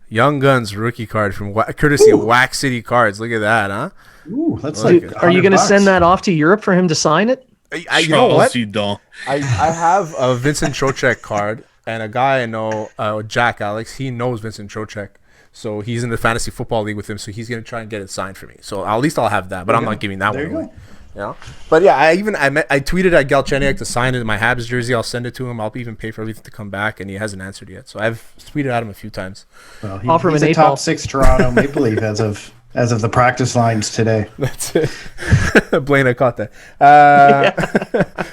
S1: Young Guns rookie card from courtesy of Wax City Cards. Look at that, huh?
S4: Ooh, that's
S3: are you going to send that off to Europe for him to sign it?
S1: You know what? I have a Vincent Trocheck card, and a guy I know, Jack Alex, he knows Vincent Trocheck. So he's in the fantasy football league with him, so he's going to try and get it signed for me. So at least I'll have that, but I'm not giving that one away. You know? But yeah, I tweeted at Galchenyuk to sign it in my Habs jersey. I'll send it to him. I'll even pay for everything to come back, and he hasn't answered yet. So I've tweeted at him a few times.
S4: Well,
S3: Offer him
S4: he's
S3: an
S4: a
S3: 8-ball.
S4: top 6 Toronto Maple Leaf as of the practice lines today.
S1: That's it. Blaine, I caught that.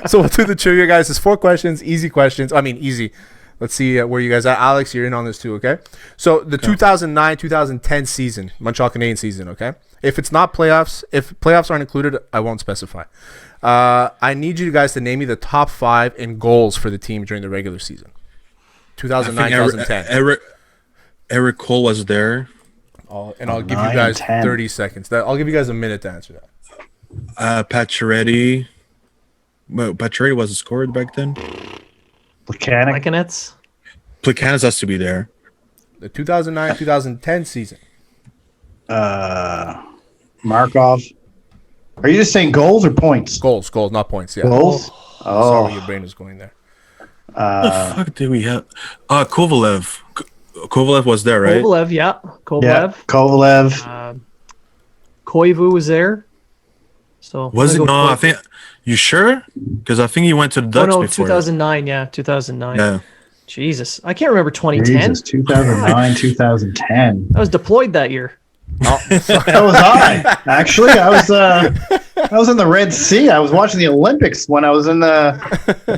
S1: So we'll do the trivia, guys. There's 4 questions, easy questions. I mean, easy. Let's see where you guys are. Alex, you're in on this too, okay? So the 2009-2010 season, Montreal Canadiens season, okay? If it's not playoffs, if playoffs aren't included, I won't specify. I need you guys to name me the top 5 in goals for the team during the regular season. 2009-2010.
S2: Eric Cole was there.
S1: I'll give you guys 30 seconds. I'll give you guys a minute to answer that.
S2: Pacioretty. Well, Pacioretty wasn't scored back then.
S3: Plekanec.
S2: Plekanec has to be there.
S1: The 2009-2010 season.
S4: Markov. Are you just saying goals or points?
S1: Goals, not points. Yeah.
S4: Goals?
S1: Sorry, where your brain is going there.
S2: What the fuck did we have? Kovalev. Kovalev was there, right?
S3: Kovalev, yeah. Kovalev.
S4: Yeah, Kovalev.
S3: Koivu was there. So
S2: Was it? No, I think. You sure? Because I think he went to the Ducks before.
S3: 2009. Yeah, 2009.
S2: Yeah.
S3: Jesus, I can't remember 2010.
S4: Jesus, 2009, 2010.
S3: I was deployed that year.
S4: That was I. Actually, I was in the Red Sea. I was watching the Olympics when I was in the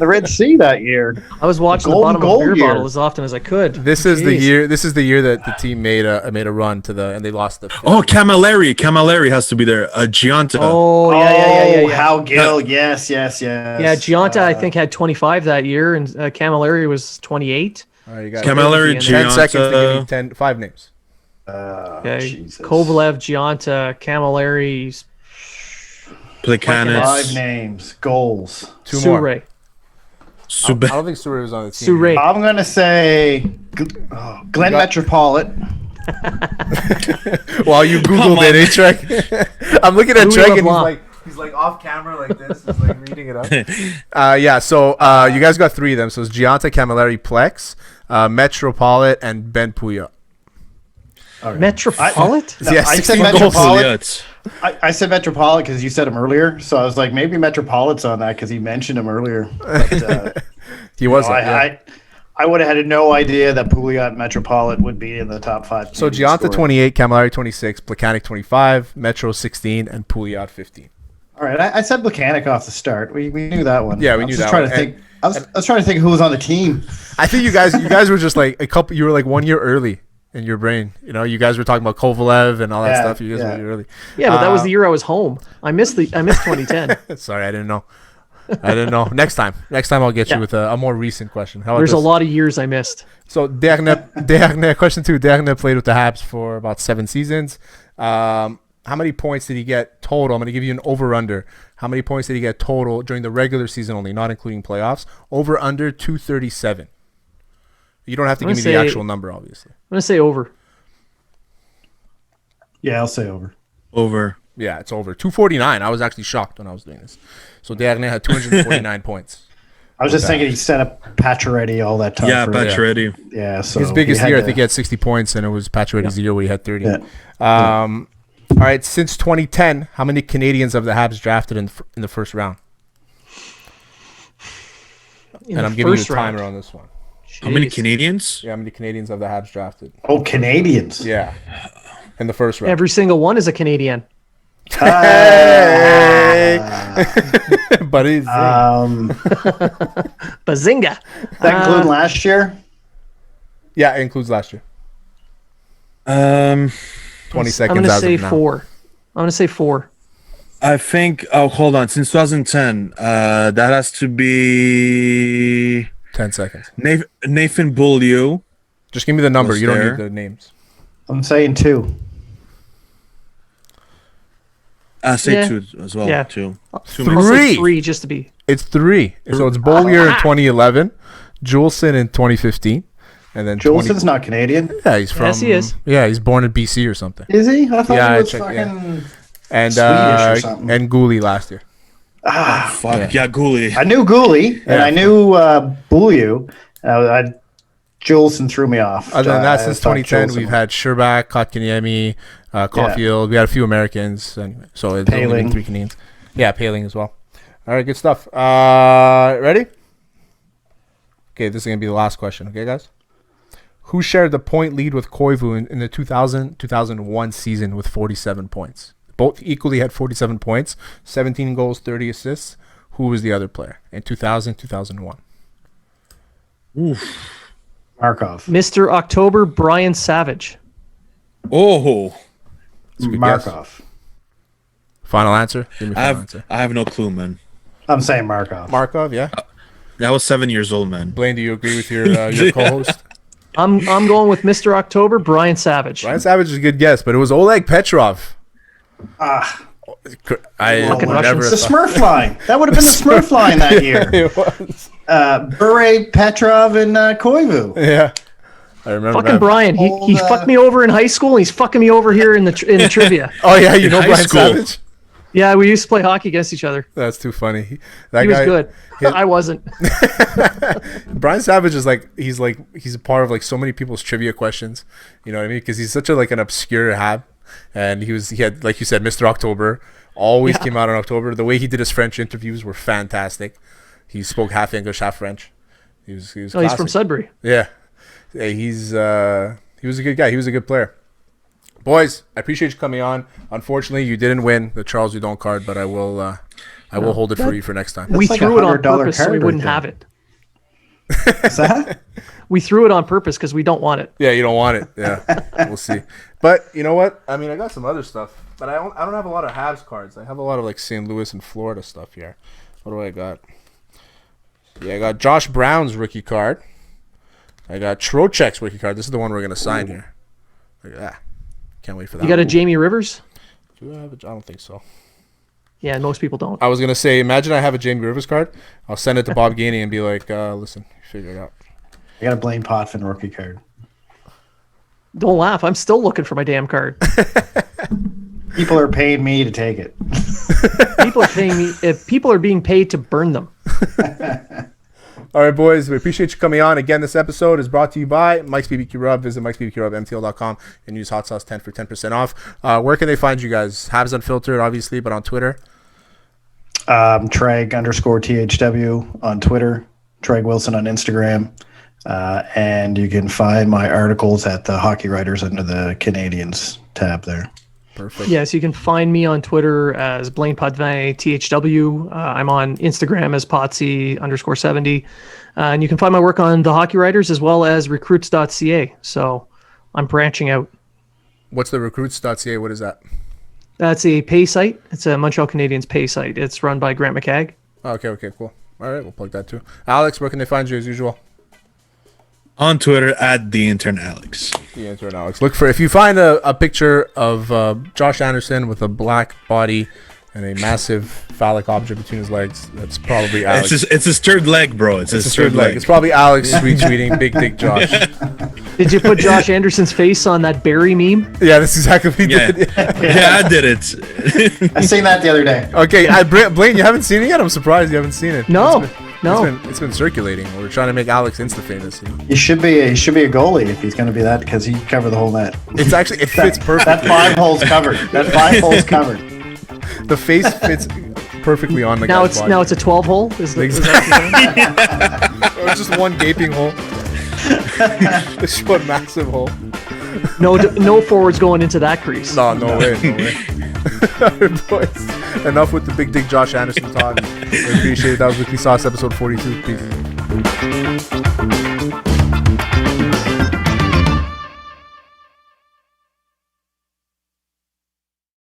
S4: Red Sea that year.
S3: I was watching the
S4: Golden
S3: bottom of a beer
S4: goal year.
S3: bottle as often as I could.
S1: This is the year. This is the year that the team made a run to and they lost the.
S2: Oh, Camilleri. Camilleri has to be there. Gianta.
S3: Oh, yeah.
S4: How Gill. Yes.
S3: Yeah, Gianta, I think, had 25 that year, and Camilleri was 28.
S1: All right, you got
S2: Camilleri,
S1: 10 seconds to
S2: Gianta.
S1: give me 5 names.
S3: Okay.
S4: Jesus.
S3: Kovalev, Gianta, Camilleri,
S2: Plekanec.
S4: 5 names. Goals.
S1: 2 more.
S3: Sure.
S2: Sube.
S1: I don't think Sure was on the team.
S3: Sure.
S4: I'm gonna say Glenn Metropolitan.
S1: While you Googled it, Trek? I'm looking at
S3: Louis
S1: Trek and
S3: LeBlanc.
S1: he's like off camera like this. He's like reading it up. Yeah, so you guys got 3 of them. So it's Gianta, Camilleri, Plex, Metropolitan, and Ben Puyat.
S3: Metropolitan?
S4: No,
S1: Yes,
S4: I said
S1: 16 goals.
S4: Metropolitan. I said Metropolitan because you said him earlier, so I was like, maybe Metropolitan's on that because he mentioned him earlier. But,
S1: He was. Yeah.
S4: I would have had no idea that Pouliot and Metropolitan would be in the top 5.
S1: So Gianta 28, Camilleri 26, Plekanec 25, Metro 16, and Pouliot 15.
S4: All right, I said Plekanec off the start. We knew that one.
S1: Yeah, we knew that
S4: trying
S1: one.
S4: To think. I was trying to think who was on the team.
S1: I think you guys were just like you were like 1 year early in your brain. You know, you guys were talking about Kovalev and all that stuff. You guys were early.
S3: Yeah, but that was the year I was home. I missed 2010.
S1: Sorry, I didn't know. Next time I'll get you with a more recent question. How about
S3: There's
S1: this?
S3: a lot of years I missed.
S1: So Dernier question 2. Dernier played with the Habs for about 7 seasons. How many points did he get total? I'm going to give you an over-under. How many points did he get total during the regular season only, not including playoffs? Over-under 237. You don't have to give me the actual number, obviously.
S3: I'm going to say over.
S4: Yeah, I'll say over.
S2: Over.
S1: Yeah, it's over. 249. I was actually shocked when I was doing this. So Dernier had 249 points.
S4: I was just thinking he set up Pacioretty all that time.
S2: Yeah, Pacioretty.
S4: Yeah, so
S1: his biggest year, I think he had 60 points, and it was Pacioretty's year where he had 30.
S4: Yeah.
S1: All right, since 2010, how many Canadians have the Habs drafted in the first round? And I'm giving you a timer on this one.
S2: How many Canadians?
S1: Yeah, how many Canadians have the Habs drafted?
S4: Oh, Canadians.
S1: Yeah, in the first round.
S3: Every single one is a Canadian.
S1: Hey! Buddy.
S3: Bazinga.
S4: That include last year?
S1: Yeah, it includes last year. 20 seconds.
S3: I'm going to
S1: as
S3: say
S1: of now.
S3: 4. I'm going to say 4.
S2: I think. Oh, hold on. Since 2010, that has to be
S1: 10 seconds.
S2: Nathan Beaulieu.
S1: Just give me the number.
S2: Was
S1: You don't
S2: there.
S1: need the names.
S4: I'm saying 2.
S2: I say
S3: Yeah.
S2: 2 as well.
S3: Yeah.
S2: 2.
S3: I'll
S2: 2
S3: say
S2: minutes.
S3: 3 just to be.
S1: It's 3. So it's Beaulieu in 2011, Juleson in 2015, and then
S4: Juleson's not Canadian.
S1: Yeah, he's from.
S3: Yes, he is.
S1: Yeah, he's born in BC or something.
S4: Is he? I thought
S1: Yeah,
S4: he
S1: I
S4: was
S1: checked,
S4: fucking
S1: And
S4: Swedish or something.
S1: and Gooley last year.
S2: Fuck. Yeah, Gooley.
S4: I knew Gooley and
S1: Yeah.
S4: I knew Beaulieu. Juleson threw me off.
S1: Other than that,
S4: I
S1: since
S4: thought
S1: 2010,
S4: Juleson
S1: we've
S4: was-
S1: had Sherbak, Kotkaniemi, Caulfield. We had a few Americans. Anyway, so it's only been
S4: Paling.
S1: 3 Canadians. Yeah, Paling as well. All right, good stuff. Ready? Okay, this is going to be the last question. Okay, guys? Who shared the point lead with Koivu in the 2000-2001 season with 47 points? Both equally had 47 points, 17 goals, 30 assists. Who was the other player in 2000-2001?
S2: Oof.
S4: Markov.
S3: Mr. October, Brian Savage.
S2: Oh,
S4: Markov.
S1: Final answer? Give me final answer.
S2: I have no clue, man.
S4: I'm saying Markov.
S1: Markov, yeah.
S2: I was 7 years old, man.
S1: Blaine, do you agree with your co-host?
S3: I'm going with Mr. October, Brian Savage.
S1: Brian Savage is a good guess, but it was Oleg Petrov. I
S3: Fucking
S1: would never
S3: Russians.
S4: The Smurf line. That would have been the Smurf line that year.
S1: It was.
S4: Bure, Petrov, and Koivu.
S1: Yeah. I remember
S3: Fucking
S1: that.
S3: Brian. He fucked me over in high school, and he's fucking me over here in the trivia.
S1: Oh, yeah, you know
S2: high
S1: Brian
S2: school.
S1: Savage?
S3: Yeah, we used to play hockey against each other.
S1: That's too funny. He
S3: Was good. I wasn't.
S1: Brian Savage is he's a part of so many people's trivia questions. You know what I mean? Because he's such an obscure Hab, and he had, like you said, Mr. October. Always came out in October. The way he did his French interviews were fantastic. He spoke half English, half French. He was
S3: He's
S1: classic.
S3: from Sudbury.
S1: Yeah, he was a good guy. He was a good player. Boys, I appreciate you coming on. Unfortunately, you didn't win the Charles Udon card, but I will hold it for you for next time.
S3: We
S4: like
S3: threw it on
S4: $100
S3: purpose so we
S4: card
S3: wouldn't
S4: right
S3: have it.
S4: What's that?
S3: We threw it on purpose because we don't want it.
S1: Yeah, you don't want it. Yeah, we'll see. But you know what? I mean, I got some other stuff, but I don't have a lot of Habs cards. I have a lot of St. Louis and Florida stuff here. What do I got? Yeah, I got Josh Brown's rookie card. I got Trocheck's rookie card. This is the one we're gonna sign here. Look at that. Can't wait for that.
S3: You got a Jamie Rivers?
S1: Do I have I don't think so.
S3: Yeah, most people don't.
S1: I was gonna say, imagine I have a Jamie Rivers card. I'll send it to Bob Gainey and be like, listen, figure it out.
S4: I got a Blaine Potvin rookie card.
S3: Don't laugh. I'm still looking for my damn card.
S4: People are paying me to take it.
S3: People are paying me. If people are being paid to burn them.
S1: All right, boys, we appreciate you coming on. Again, this episode is brought to you by Mike's BBQ Rub. Visit Mike's BBQ Rub, MTL.com, and use Hot Sauce 10 for 10% off. Where can they find you guys? Habs Unfiltered, obviously, but on Twitter?
S4: Treg_THW on Twitter. Treg Wilson on Instagram. And you can find my articles at the Hockey Writers under the Canadians tab there.
S1: Perfect.
S3: Yes, you can find me on Twitter as Blaine Potvin THW. I'm on Instagram as Potsy_70. And you can find my work on the Hockey Writers as well as recruits.ca. So I'm branching out.
S1: What's the recruits.ca? What is that?
S3: That's a pay site. It's a Montreal Canadiens pay site. It's run by Grant McCagg.
S1: Oh, okay, cool. All right, we'll plug that too. Alex, where can they find you as usual?
S2: On Twitter at the Intern Alex.
S1: The Intern Alex. Look for, if you find a picture of Josh Anderson with a black body and a massive phallic object between his legs, that's probably Alex.
S2: It's his third leg, bro. It's his third leg.
S1: It's probably Alex retweeting Big Dick Josh.
S3: Did you put Josh Anderson's face on that Barry meme?
S1: Yeah, that's exactly what he
S2: Yeah.
S1: did.
S2: Yeah, I did it.
S4: I seen that the other day.
S1: Okay, Blaine, you haven't seen it yet? I'm surprised you haven't seen it.
S3: No.
S1: It's been circulating. We're trying to make Alex Insta famous. You know?
S4: He should be a goalie if he's going to be that because he covered the whole net.
S1: It fits perfect.
S4: That 5 holes covered. That 5 holes covered.
S1: The face fits perfectly on the guy's body.
S3: Now it's a 12 hole. Is that
S1: Or just one gaping hole. Just one massive hole.
S3: no forwards going into that crease.
S1: No way. Alright, boys. Enough with the Big Dick Josh Anderson talk. We appreciate it. That was Weekly Sauce episode 42. Peace.